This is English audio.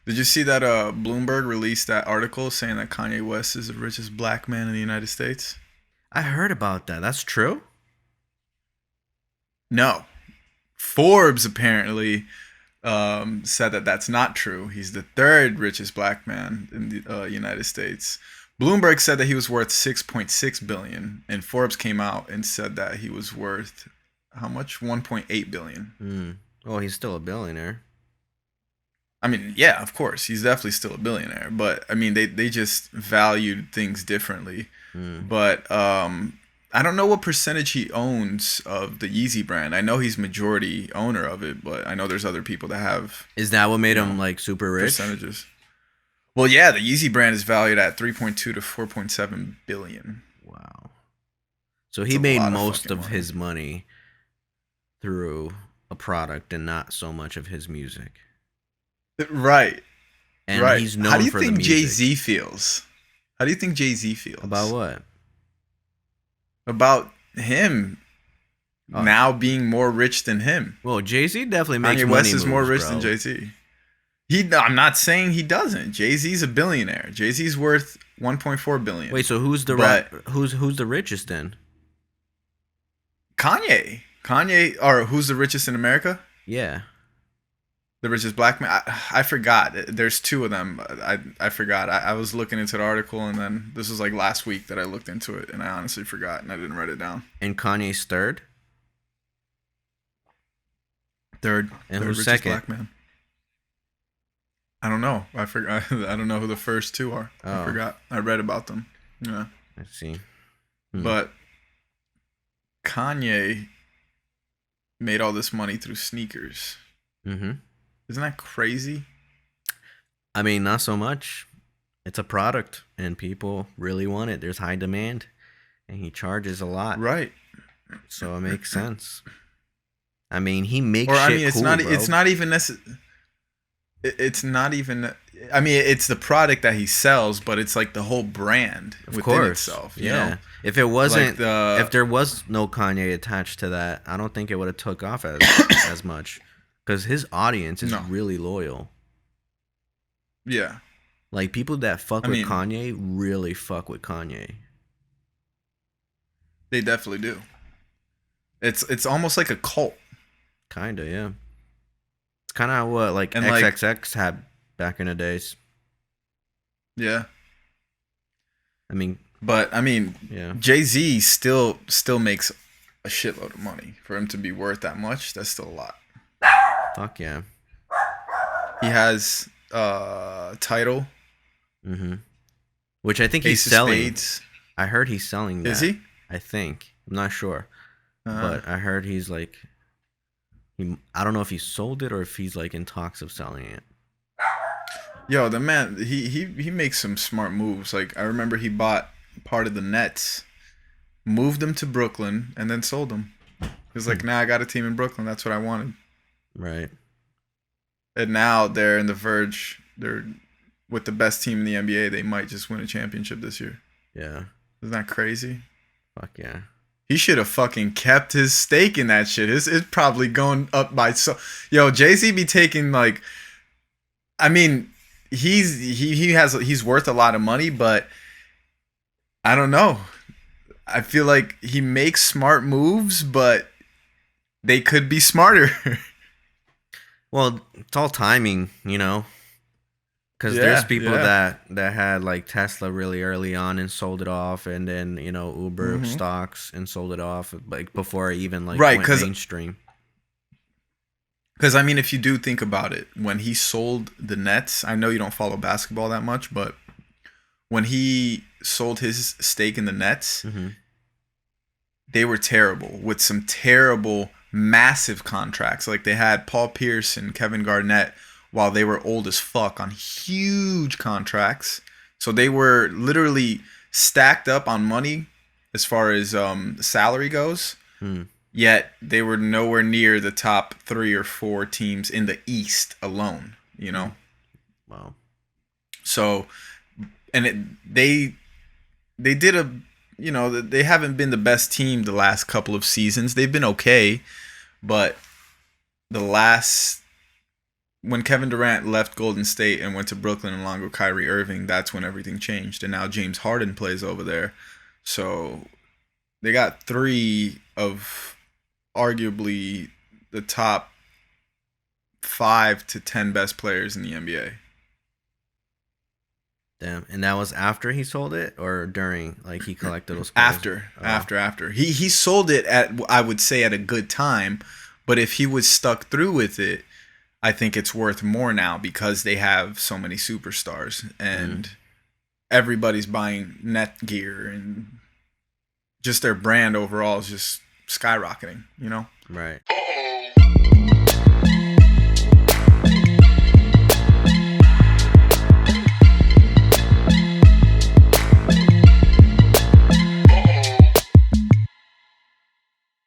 Did you see that Bloomberg released that article saying that Kanye West is the richest black man in the United States? I heard about that. That's true? No. Forbes apparently said that that's not true. He's the third richest black man in the United States. Bloomberg said that he was worth 6.6 billion, and Forbes came out and said that he was worth how much? 1.8 billion. Well, he's still a billionaire. I mean, yeah, of course, he's definitely still a billionaire, but I mean, they just valued things differently. But I don't know what percentage he owns of the Yeezy brand. I know he's majority owner of it, but I know there's other people that have Is that what made him like super rich? percentages. Well, yeah, the Yeezy brand is valued at 3.2 to 4.7 billion. Wow. So It's he a made lot of most fucking of money. his money through a product and not so much of his music. Right. And right. he's known How do you for think the music. Jay-Z feels? How do you think Jay-Z feels? About what? About him now being more rich than him. Well, Jay-Z definitely makes Kanye money West is moves, more rich bro. than Jay-Z. I'm not saying he doesn't. Jay-Z's a billionaire. Jay-Z's worth 1.4 billion. Wait, so who's the who's the richest then? Kanye. Or who's the richest in America? Yeah. The richest black man. I forgot. There's two of them. I forgot. I was looking into the article, and then this was like last week that I looked into it, and I honestly forgot, and I didn't write it down. And Kanye's third? Third. And third who's richest second? black man. I don't know. I forgot. I don't know who the first two are. I forgot. I read about them. Yeah. I see. But Kanye made all this money through sneakers. Isn't that crazy? I mean, not so much. It's a product, and people really want it. There's high demand, and he charges a lot. Right. So it makes sense. I mean, he makes Or shit I mean, it's cool, not. bro. It's not even necessary. It's not even. I mean, it's the product that he sells, but it's like the whole brand within itself. You know? If it wasn't, Like if there was no Kanye attached to that, I don't think it would have took off as much, because his audience is really loyal. Yeah. Like people that fuck with Kanye really fuck with Kanye. They definitely do. It's almost like a cult. Kinda, yeah. It's kind of what like And XXX had back in the days. Yeah. I mean, yeah. Jay-Z still makes a shitload of money. For him to be worth that much, that's still a lot. Fuck yeah. He has Tidal. Which I think Ace he's selling. Spades. I heard he's selling that. Is he? I think. I'm not sure. But I heard he's like I don't know if he sold it or if he's like in talks of selling it. Yo, the man, he makes some smart moves. Like I remember he bought part of the Nets, moved them to Brooklyn, and then sold them. He's like, nah, I got a team in Brooklyn. That's what I wanted. Right. And now they're in the verge. They're with the best team in the NBA. They might just win a championship this year. Yeah. Isn't that crazy? Fuck yeah. He should have fucking kept his stake in that shit. It's probably going up by so. Yo, Jay-Z be taking like. I mean, he's worth a lot of money, but I don't know. I feel like he makes smart moves, but they could be smarter. Well, it's all timing, you know. Because there's people that had like Tesla really early on and sold it off, and then Uber stocks and sold it off like before it even like went mainstream. Because I mean, if you do think about it, when he sold the Nets, I know you don't follow basketball that much, but when he sold his stake in the Nets, they were terrible with some terrible, massive contracts. Like they had Paul Pierce and Kevin Garnett while they were old as fuck on huge contracts. So they were literally stacked up on money as far as salary goes. Yet they were nowhere near the top 3 or 4 teams in the East alone, you know? Wow. So, and they did they haven't been the best team the last couple of seasons. They've been okay, but the last when Kevin Durant left Golden State and went to Brooklyn along with Kyrie Irving, that's when everything changed. And now James Harden plays over there. So they got 3 of arguably the top 5 to 10 best players in the NBA. Damn. And that was after he sold it or during? Like he collected those players? After. He sold it at, I would say, at a good time. But if he was stuck through with it, I think it's worth more now because they have so many superstars and everybody's buying net gear and just their brand overall is just skyrocketing, you know? Right.